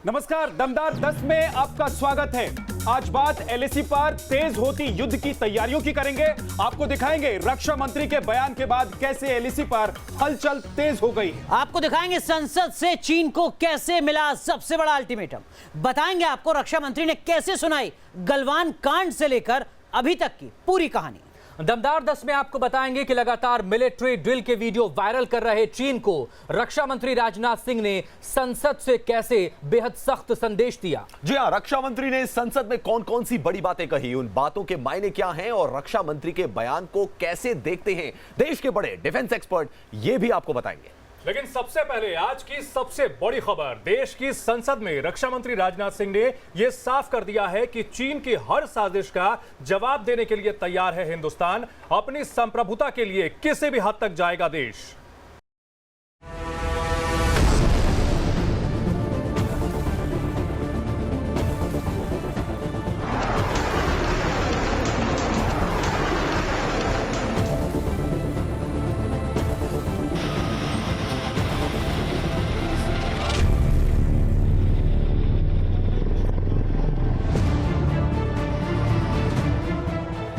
नमस्कार, दमदार 10 में आपका स्वागत है। आज बात एलएसी पर तेज होती युद्ध की तैयारियों की करेंगे। आपको दिखाएंगे रक्षा मंत्री के बयान के बाद कैसे एलएसी पर हलचल तेज हो गई है। आपको दिखाएंगे संसद से चीन को कैसे मिला सबसे बड़ा अल्टीमेटम। बताएंगे आपको रक्षा मंत्री ने कैसे सुनाई गलवान कांड से लेकर अभी तक की पूरी कहानी। दमदार 10 में आपको बताएंगे कि लगातार मिलिट्री ड्रिल के वीडियो वायरल कर रहे चीन को रक्षा मंत्री राजनाथ सिंह ने संसद से कैसे बेहद सख्त संदेश दिया। जी हां, रक्षा मंत्री ने संसद में कौन कौन सी बड़ी बातें कही, उन बातों के मायने क्या हैं और रक्षा मंत्री के बयान को कैसे देखते हैं देश के बड़े डिफेंस एक्सपर्ट, ये भी आपको बताएंगे। लेकिन सबसे पहले आज की सबसे बड़ी खबर, देश की संसद में रक्षा मंत्री राजनाथ सिंह ने यह साफ कर दिया है कि चीन की हर साजिश का जवाब देने के लिए तैयार है हिंदुस्तान। अपनी संप्रभुता के लिए किसी भी हद तक जाएगा देश।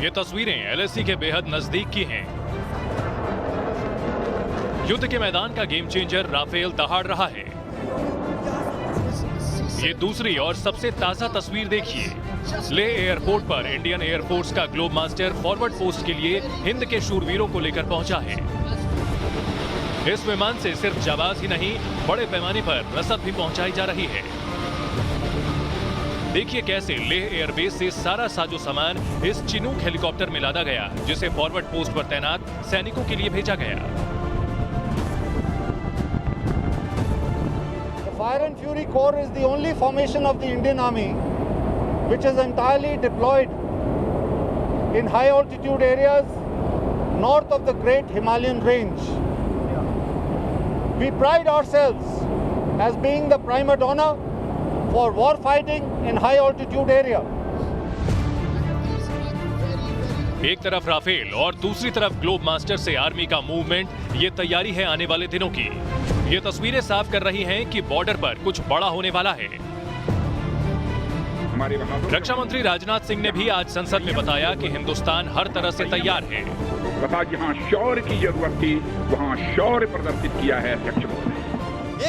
ये तस्वीरें एलएसी के बेहद नजदीक की हैं। युद्ध के मैदान का गेम चेंजर राफेल दहाड़ रहा है। ये दूसरी और सबसे ताजा तस्वीर देखिए। लेह एयरपोर्ट पर इंडियन एयरफोर्स का ग्लोब मास्टर फॉरवर्ड पोस्ट के लिए हिंद के शूरवीरों को लेकर पहुंचा है। इस विमान से सिर्फ जाबाज ही नहीं, बड़े पैमाने पर रसद भी पहुंचाई जा रही है। देखिए कैसे लेह एयरबेस से सारा साजो सामान इस चिनूक हेलीकॉप्टर में लादा गया, जिसे फॉरवर्ड पोस्ट पर तैनात सैनिकों के लिए भेजा गया। The Fire and Fury Corps is the only formation of the Indian Army which is entirely deployed in high altitude areas north of the Great Himalayan Range. We pride ourselves as being the prima donna for war fighting in high altitude area. एक तरफ Rafale और दूसरी तरफ globe master से army का movement, ये तैयारी है आने वाले दिनों की। ये तस्वीरें साफ कर रही हैं कि बॉर्डर पर कुछ बड़ा होने वाला है। रक्षा मंत्री राजनाथ सिंह ने भी आज संसद में बताया कि हिंदुस्तान हर तरह से तैयार है। जहां शौर्य की जरूरत थी वहां शौर्य प्रदर्शित किया है अध्यक्ष महोदय।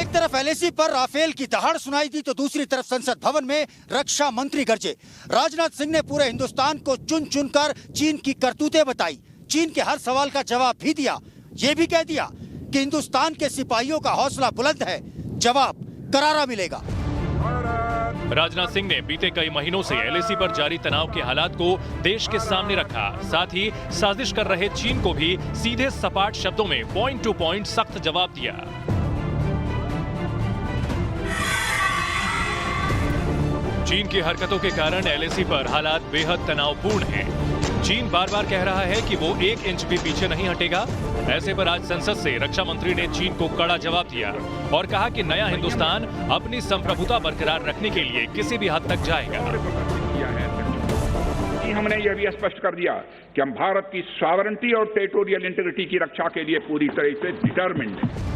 एक तरफ एलएसी पर राफेल की दहाड़ सुनाई दी तो दूसरी तरफ संसद भवन में रक्षा मंत्री गरजे। राजनाथ सिंह ने पूरे हिंदुस्तान को चुन चुनकर चीन की करतूतें बताई, चीन के हर सवाल का जवाब भी दिया। ये भी कह दिया कि हिंदुस्तान के सिपाहियों का हौसला बुलंद है, जवाब करारा मिलेगा। राजनाथ सिंह ने बीते कई महीनों से एलएसी पर जारी तनाव के हालात को देश के सामने रखा। साथ ही साजिश कर रहे चीन को भी सीधे सपाट शब्दों में पॉइंट टू पॉइंट सख्त जवाब दिया। चीन की हरकतों के कारण एलएसी पर हालात बेहद तनावपूर्ण हैं। चीन बार बार कह रहा है कि वो 1 इंच भी पीछे नहीं हटेगा। ऐसे पर आज संसद से रक्षा मंत्री ने चीन को कड़ा जवाब दिया और कहा कि नया हिंदुस्तान अपनी संप्रभुता बरकरार रखने के लिए किसी भी हद तक जाएगा। हमने यह भी स्पष्ट कर दिया कि हम भारत की सॉवरेंटी और टेरिटोरियल इंटीग्रिटी की रक्षा के लिए पूरी तरह से डिटरमिन्ड हैं।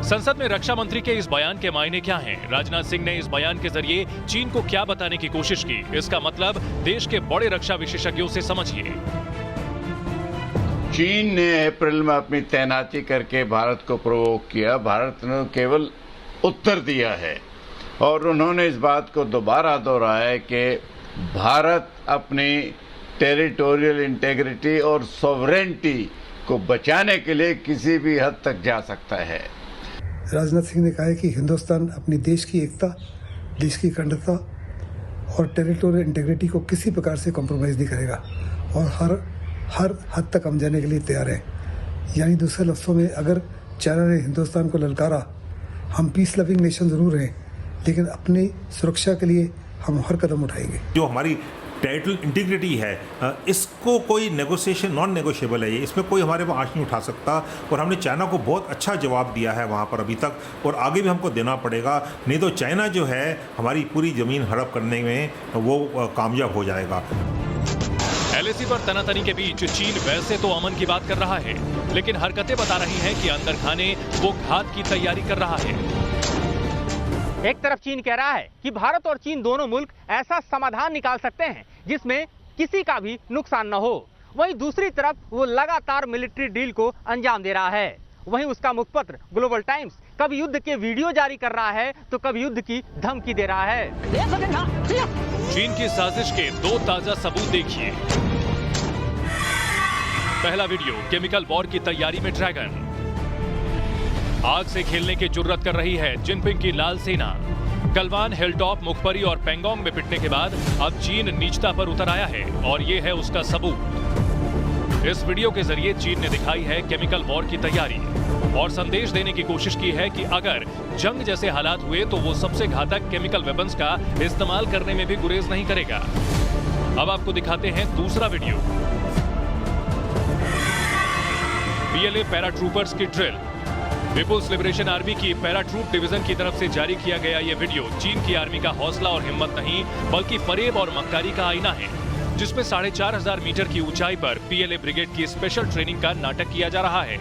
संसद में रक्षा मंत्री के इस बयान के मायने क्या हैं? राजनाथ सिंह ने इस बयान के जरिए चीन को क्या बताने की कोशिश की? इसका मतलब देश के बड़े रक्षा विशेषज्ञों से समझिए। चीन ने अप्रैल में अपनी तैनाती करके भारत को प्रोवोक किया। भारत ने केवल उत्तर दिया है और उन्होंने इस बात को दोबारा दोहराया कि भारत अपनी टेरिटोरियल इंटीग्रिटी और सॉवरेंटी को बचाने के लिए किसी भी हद तक जा सकता है। राजनाथ सिंह ने कहा है कि हिंदुस्तान अपनी देश की एकता, देश की अखंडता और टेरिटोरियल इंटीग्रिटी को किसी प्रकार से कॉम्प्रोमाइज़ नहीं करेगा और हर हद तक हम जाने के लिए तैयार हैं। यानी दूसरे लफ्ज़ों में, अगर चाइना ने हिंदुस्तान को ललकारा, हम पीस लविंग नेशन ज़रूर हैं, लेकिन अपनी सुरक्षा के लिए हम हर कदम उठाएंगे। जो हमारी टेरिटोरियल इंटीग्रिटी है, इसको कोई नेगोशिएशन नॉन नेगोशिएबल है, इसमें कोई हमारे पास आँच नहीं उठा सकता और हमने चाइना को बहुत अच्छा जवाब दिया है वहाँ पर अभी तक, और आगे भी हमको देना पड़ेगा। नहीं तो चाइना जो है हमारी पूरी ज़मीन हड़प करने में वो कामयाब हो जाएगा। एलएसी पर तनातनी के बीच चीन वैसे तो अमन की बात कर रहा है, लेकिन हरकतें बता रही हैं कि अंदर खाने वो घात की तैयारी कर रहा है। एक तरफ चीन कह रहा है कि भारत और चीन दोनों मुल्क ऐसा समाधान निकाल सकते हैं जिसमें किसी का भी नुकसान न हो, वहीं दूसरी तरफ वो लगातार मिलिट्री डील को अंजाम दे रहा है। वहीं उसका मुखपत्र ग्लोबल टाइम्स कभी युद्ध के वीडियो जारी कर रहा है तो कभी युद्ध की धमकी दे रहा है। चीन की साजिश के 2 ताजा सबूत देखिए। पहला वीडियो, केमिकल वॉर की तैयारी में ड्रैगन। आग से खेलने की जुर्रत कर रही है जिनपिंग की लाल सेना। गलवान, हिलटॉप, मुखपरी और पेंगोंग में पिटने के बाद अब चीन नीचता पर उतर आया है और ये है उसका सबूत। इस वीडियो के जरिए चीन ने दिखाई है केमिकल वॉर की तैयारी और संदेश देने की कोशिश की है कि अगर जंग जैसे हालात हुए तो वो सबसे घातक केमिकल वेपन्स का इस्तेमाल करने में भी गुरेज नहीं करेगा। अब आपको दिखाते हैं दूसरा वीडियो। पीएलए पैराट्रूपर्स की ड्रिल। पीपुल्स लिबरेशन आर्मी की पैराट्रूप डिवीजन की तरफ से जारी किया गया ये वीडियो चीन की आर्मी का हौसला और हिम्मत नहीं बल्कि फरेब और मक्कारी का आईना है, जिसमें 4500 मीटर की ऊंचाई पर पीएलए ब्रिगेड की स्पेशल ट्रेनिंग का नाटक किया जा रहा है।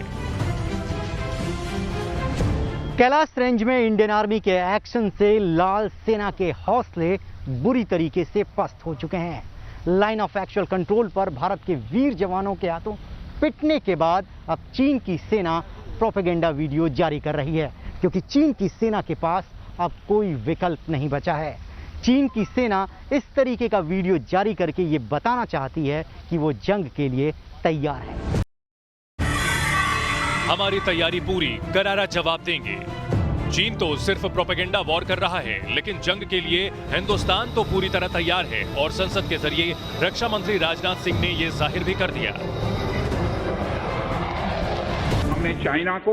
कैलाश रेंज में इंडियन आर्मी के एक्शन से लाल सेना के हौसले बुरी तरीके से पस्त हो चुके हैं। लाइन ऑफ एक्चुअल कंट्रोल पर भारत के वीर जवानों के हाथों पिटने के बाद अब चीन की सेना प्रोपेगेंडा वीडियो जारी कर रही है, क्योंकि चीन की सेना के पास अब कोई विकल्प नहीं बचा है। चीन की सेना इस तरीके का वीडियो जारी करके ये बताना चाहती है कि वो जंग के लिए तैयार है। हमारी तैयारी पूरी, करारा जवाब देंगे। चीन तो सिर्फ प्रोपेगेंडा वॉर कर रहा है, लेकिन जंग के लिए हिंदुस्तान तो पूरी तरह तैयार है और संसद के जरिए रक्षा मंत्री राजनाथ सिंह ने ये जाहिर भी कर दिया। हमने चाइना को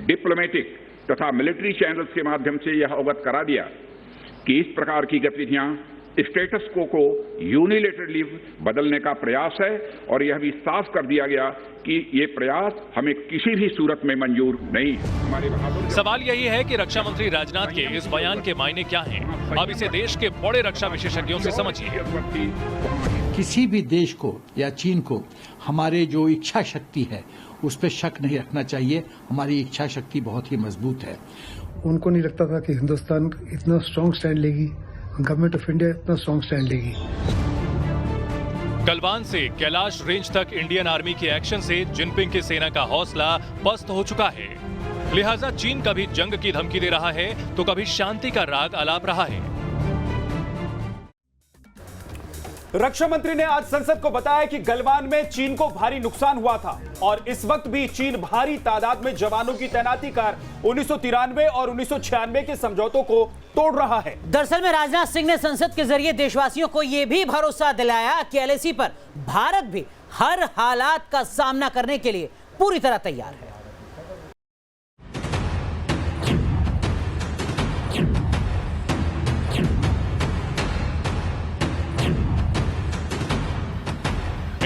डिप्लोमेटिक तथा मिलिट्री चैनल्स के माध्यम से यह अवगत करा दिया कि इस प्रकार की गतिविधियां स्टेटस को यूनिलेटरली बदलने का प्रयास है और यह भी साफ कर दिया गया कि ये प्रयास हमें किसी भी सूरत में मंजूर नहीं है। हमारे बहादुर सवाल यही है कि रक्षा मंत्री राजनाथ के इस बयान के मायने क्या हैं? अब इसे देश के बड़े रक्षा विशेषज्ञों से समझिए। किसी भी देश को या चीन को हमारे जो इच्छा शक्ति है उस पर शक नहीं रखना चाहिए। हमारी इच्छा शक्ति बहुत ही मजबूत है। उनको नहीं लगता था कि हिंदुस्तान इतना स्ट्रांग स्टैंड लेगी, गवर्नमेंट ऑफ इंडिया इतना स्ट्रांग स्टैंड लेगी। गलवान से कैलाश रेंज तक इंडियन आर्मी के एक्शन से जिनपिंग की सेना का हौसला पस्त हो चुका है। लिहाजा चीन कभी जंग की धमकी दे रहा है तो कभी शांति का राग आलाप रहा है। रक्षा मंत्री ने आज संसद को बताया कि गलवान में चीन को भारी नुकसान हुआ था और इस वक्त भी चीन भारी तादाद में जवानों की तैनाती कर 1993 और 1996 के समझौतों को तोड़ रहा है। दरअसल में राजनाथ सिंह ने संसद के जरिए देशवासियों को यह भी भरोसा दिलाया कि एलएसी पर भारत भी हर हालात का सामना करने के लिए पूरी तरह तैयार है।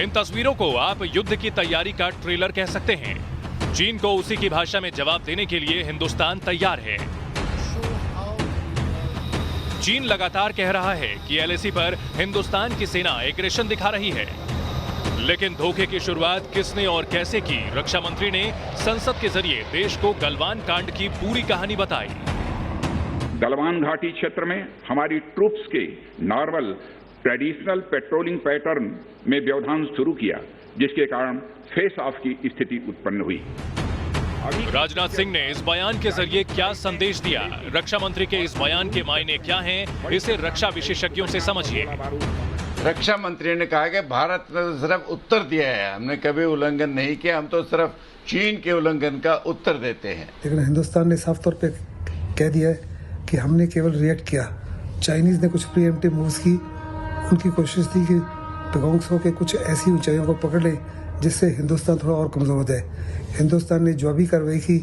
इन तस्वीरों को आप युद्ध की तैयारी का ट्रेलर कह सकते हैं। चीन को उसी की भाषा में जवाब देने के लिए हिंदुस्तान तैयार है। चीन लगातार कह रहा है कि एलएसी पर हिंदुस्तान की सेना एग्रेशन दिखा रही है, लेकिन धोखे की शुरुआत किसने और कैसे की? रक्षा मंत्री ने संसद के जरिए देश को गलवान कांड की पूरी कहानी बताई। गलवान घाटी क्षेत्र में हमारी ट्रूप्स के नॉर्मल ट्रेडिशनल पेट्रोलिंग पैटर्न में व्यवधान शुरू किया, जिसके कारण फेस ऑफ की स्थिति उत्पन्न हुई। राजनाथ सिंह ने इस बयान के जरिए क्या संदेश दिया? रक्षा मंत्री के इस बयान के मायने क्या हैं? इसे रक्षा विशेषज्ञों से समझिए। रक्षा मंत्री ने कहा कि भारत ने तो सिर्फ उत्तर दिया है, हमने कभी उल्लंघन नहीं किया, हम तो सिर्फ चीन के उल्लंघन का उत्तर देते हैं। लेकिन हिंदुस्तान ने साफ तौर पे कह दिया है कि हमने केवल रिएक्ट किया। चाइनीज ने कुछ प्रीएम्प्टिव मूव्स की, उनकी कोशिश थी कि पेगोंग त्सो के कुछ ऐसी ऊंचाइयों को पकड़ ले जिससे हिंदुस्तान थोड़ा और कमजोर हो जाए। हिंदुस्तान ने जवाबी कार्रवाई की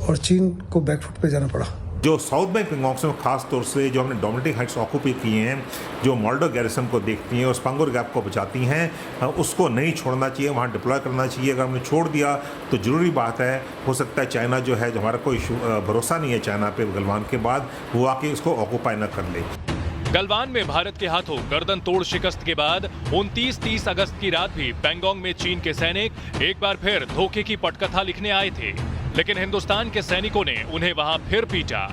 और चीन को बैकफुट पे जाना पड़ा। जो साउथ बैंक पेंगोंग में खास तौर से जो हमने डोमिनेटिंग हाइट्स ऑक्यूपाई किए हैं, जो मोल्डो गैरिसन को देखती हैं और स्पांगोर गैप को बचाती हैं, उसको नहीं छोड़ना चाहिए, वहाँ डिप्लॉय करना चाहिए। अगर हमने छोड़ दिया तो ज़रूरी बात है, हो सकता है चाइना जो है, जो हमारा कोई भरोसा नहीं है चाइना पे गलवान के बाद, वो आके इसको ऑक्यूपाई न कर ले। गलवान में भारत के हाथों गर्दन तोड़ शिकस्त के बाद 29-30 अगस्त की रात भी पेंगोंग में चीन के सैनिक एक बार फिर धोखे की पटकथा लिखने आए थे, लेकिन हिंदुस्तान के सैनिकों ने उन्हें वहां फिर पीटा।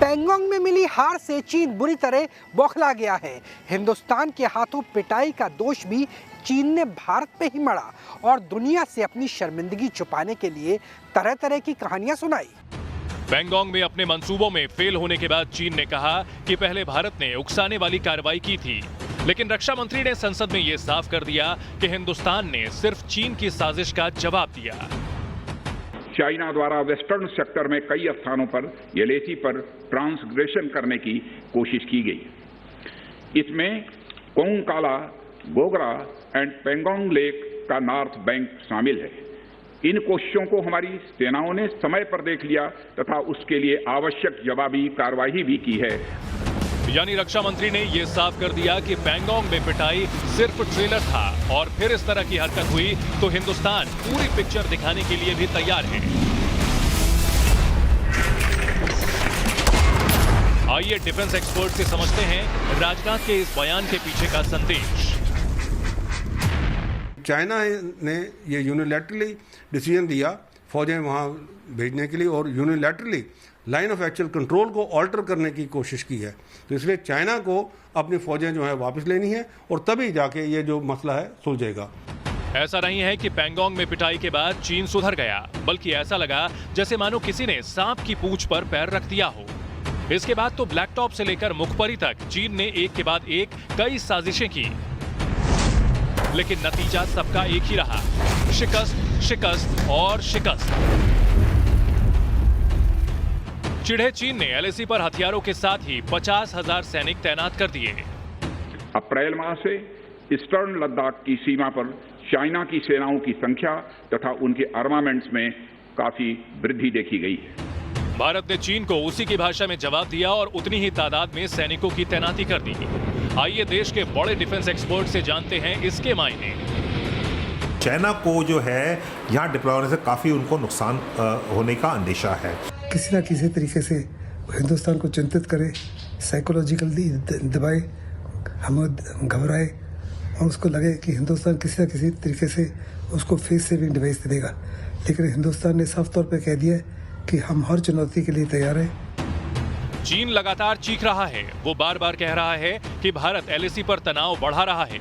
पैंगोंग में मिली हार से चीन बुरी तरह बौखला गया है। हिंदुस्तान के हाथों पिटाई का दोष भी चीन ने भारत पे ही मढ़ा और दुनिया से अपनी शर्मिंदगी छुपाने के लिए तरह तरह की कहानियां सुनाई। पैंगोंग में अपने मंसूबों में फेल होने के बाद चीन ने कहा कि पहले भारत ने उकसाने वाली कार्रवाई की थी, लेकिन रक्षा मंत्री ने संसद में यह साफ कर दिया कि हिंदुस्तान ने सिर्फ चीन की साजिश का जवाब दिया। चाइना द्वारा वेस्टर्न सेक्टर में कई स्थानों पर एलएसी पर ट्रांसग्रेशन करने की कोशिश की गई। इसमें कोंगकाला, गोगरा एंड पेंगोंग लेक का नॉर्थ बैंक शामिल है। इन कोशिशों को हमारी सेनाओं ने समय पर देख लिया तथा उसके लिए आवश्यक जवाबी कार्रवाई भी की है। यानी रक्षा मंत्री ने यह साफ कर दिया कि पैंगोंग में पिटाई सिर्फ ट्रेलर था और फिर इस तरह की हरकत हुई तो हिंदुस्तान पूरी पिक्चर दिखाने के लिए भी तैयार है। आइए डिफेंस एक्सपर्ट से समझते हैं राजनाथ के इस बयान के पीछे का संदेश। चाइना ने ये यूनिलैटरली डिसीजन दिया फौजें वहां भेजने के लिए और unilaterally line of actual control को ऑल्टर करने की कोशिश की है। तो इसलिए चाइना को अपनी फौजें जो है वापस लेनी है और तभी जाके ये जो मसला है सुलझेगा। ऐसा नहीं है कि पैंगोंग में पिटाई के बाद चीन सुधर गया, बल्कि ऐसा लगा जैसे मानो किसी ने सांप की पूंछ पर पैर रख दिया हो। इसके बाद तो ब्लैक टॉप से लेकर मुखपरी तक चीन ने एक के बाद एक कई साजिशें की, लेकिन नतीजा सबका एक ही रहा, शिकस्त, शिकस्त और शिकस्त। चिढ़े चीन ने एलएसी पर हथियारों के साथ ही 50,000 सैनिक तैनात कर दिए। अप्रैल माह से ईस्टर्न लद्दाख की सीमा पर चाइना की सेनाओं की संख्या तथा उनके आर्मामेंट्स में काफी वृद्धि देखी गई है। भारत ने चीन को उसी की भाषा में जवाब दिया और उतनी ही तादाद में सैनिकों की तैनाती कर दी। आइए देश के बड़े डिफेंस एक्सपर्ट से जानते हैं इसके मायने। चाइना को जो है यहाँ डिप्लॉय होने से काफी उनको नुकसान होने का अंदेशा है। किसी न किसी तरीके से हिंदुस्तान को चिंतित करे, साइकोलॉजिकली दबाए, हमें घबराए और उसको लगे कि हिंदुस्तान किसी न किसी तरीके से उसको फेस सेविंग डिवाइस देगा। लेकिन हिंदुस्तान ने साफ तौर पर कह दिया कि हम हर चुनौती के लिए तैयार हैं। चीन लगातार चीख रहा है, वो बार बार कह रहा है कि भारत एलएसी पर तनाव बढ़ा रहा है,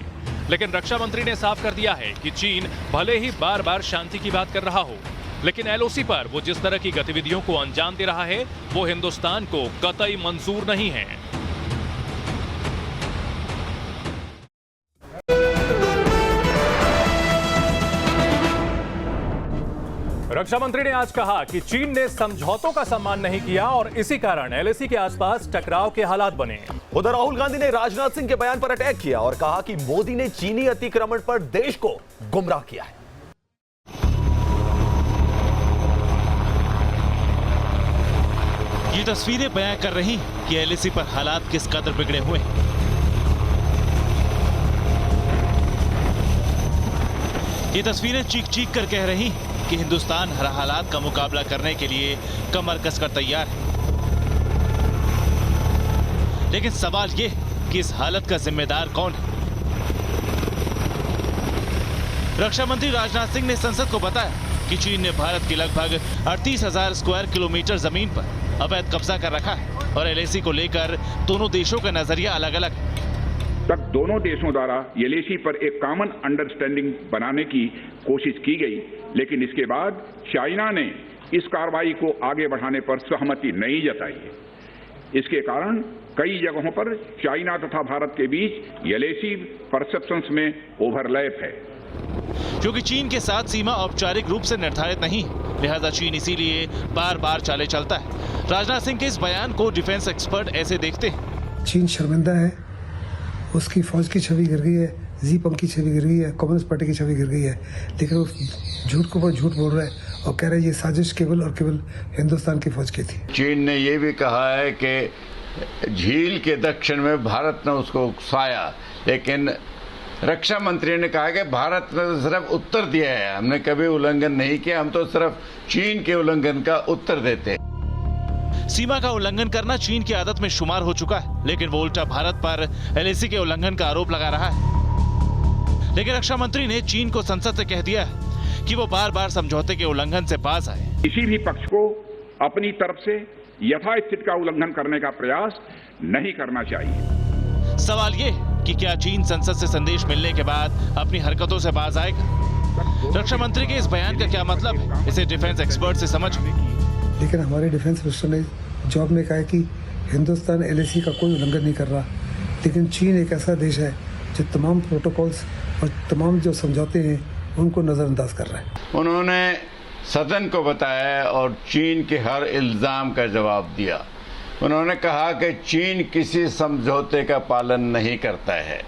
लेकिन रक्षा मंत्री ने साफ कर दिया है कि चीन भले ही बार बार शांति की बात कर रहा हो, लेकिन एलओसी पर वो जिस तरह की गतिविधियों को अंजाम दे रहा है वो हिंदुस्तान को कतई मंजूर नहीं है। रक्षा मंत्री ने आज कहा कि चीन ने समझौतों का सम्मान नहीं किया और इसी कारण एलएसी के आसपास टकराव के हालात बने। उधर राहुल गांधी ने राजनाथ सिंह के बयान पर अटैक किया और कहा कि मोदी ने चीनी अतिक्रमण पर देश को गुमराह किया है। ये तस्वीरें बयां कर रही कि एलएसी पर हालात किस कदर बिगड़े हुए हैं। ये तस्वीरें चीख चीख कर कह रही कि हिंदुस्तान हर हालात का मुकाबला करने के लिए कमर कसकर तैयार है। लेकिन सवाल ये कि इस हालत का जिम्मेदार कौन है? रक्षा मंत्री राजनाथ सिंह ने संसद को बताया कि चीन ने भारत की लगभग 38,000 स्क्वायर किलोमीटर जमीन पर अवैध कब्जा कर रखा है और एलएसी को लेकर दोनों देशों का नजरिया अलग अलग है। तक दोनों देशों द्वारा एलएसी पर एक कॉमन अंडरस्टैंडिंग बनाने की कोशिश की गई, लेकिन इसके बाद चाइना ने इस कार्रवाई को आगे बढ़ाने पर सहमति नहीं जताई। इसके कारण कई जगहों पर चाइना तथा भारत के बीच एलएसी परसेप्शंस में ओवरलैप है। क्योंकि चीन के साथ सीमा औपचारिक रूप से निर्धारित नहीं, लिहाजा चीन इसीलिए बार बार चाले चलता है। राजनाथ सिंह के इस बयान को डिफेंस एक्सपर्ट ऐसे देखते हैं। चीन शर्मिंदा है, उसकी फौज की छवि गिर गई है, जीपम की छवि गिर गई है, कम्युनिस्ट पार्टी की छवि गिर गई है, लेकिन वो झूठ को ऊपर झूठ बोल रहा है और कह रहा है ये साजिश केवल और केवल हिंदुस्तान की फौज की थी। चीन ने ये भी कहा है कि झील के दक्षिण में भारत ने उसको उकसाया, लेकिन रक्षा मंत्री ने कहा कि भारत ने तो सिर्फ उत्तर दिया है, हमने कभी उल्लंघन नहीं किया, हम तो सिर्फ चीन के उल्लंघन का उत्तर देते हैं। सीमा का उल्लंघन करना चीन की आदत में शुमार हो चुका है, लेकिन वो उल्टा भारत पर एलएसी के उल्लंघन का आरोप लगा रहा है। लेकिन रक्षा मंत्री ने चीन को संसद से कह दिया है कि वो बार बार समझौते के उल्लंघन से बाज आए। किसी भी पक्ष को अपनी तरफ से यथास्थिति का उल्लंघन करने का प्रयास नहीं करना चाहिए। सवाल ये कि क्या चीन संसद से संदेश मिलने के बाद अपनी हरकतों से बाज आएगा? रक्षा मंत्री के इस बयान का क्या मतलब है, इसे डिफेंस एक्सपर्ट से समझ। लेकिन हमारे डिफेंस मिनिस्टर ने जॉब में कहा है कि हिंदुस्तान एलएसी का कोई उल्लंघन नहीं कर रहा, लेकिन चीन एक ऐसा देश है जो तमाम प्रोटोकॉल्स और तमाम जो समझौते हैं उनको नज़रअंदाज कर रहा है। उन्होंने सदन को बताया और चीन के हर इल्ज़ाम का जवाब दिया। उन्होंने कहा कि चीन किसी समझौते का पालन नहीं करता है।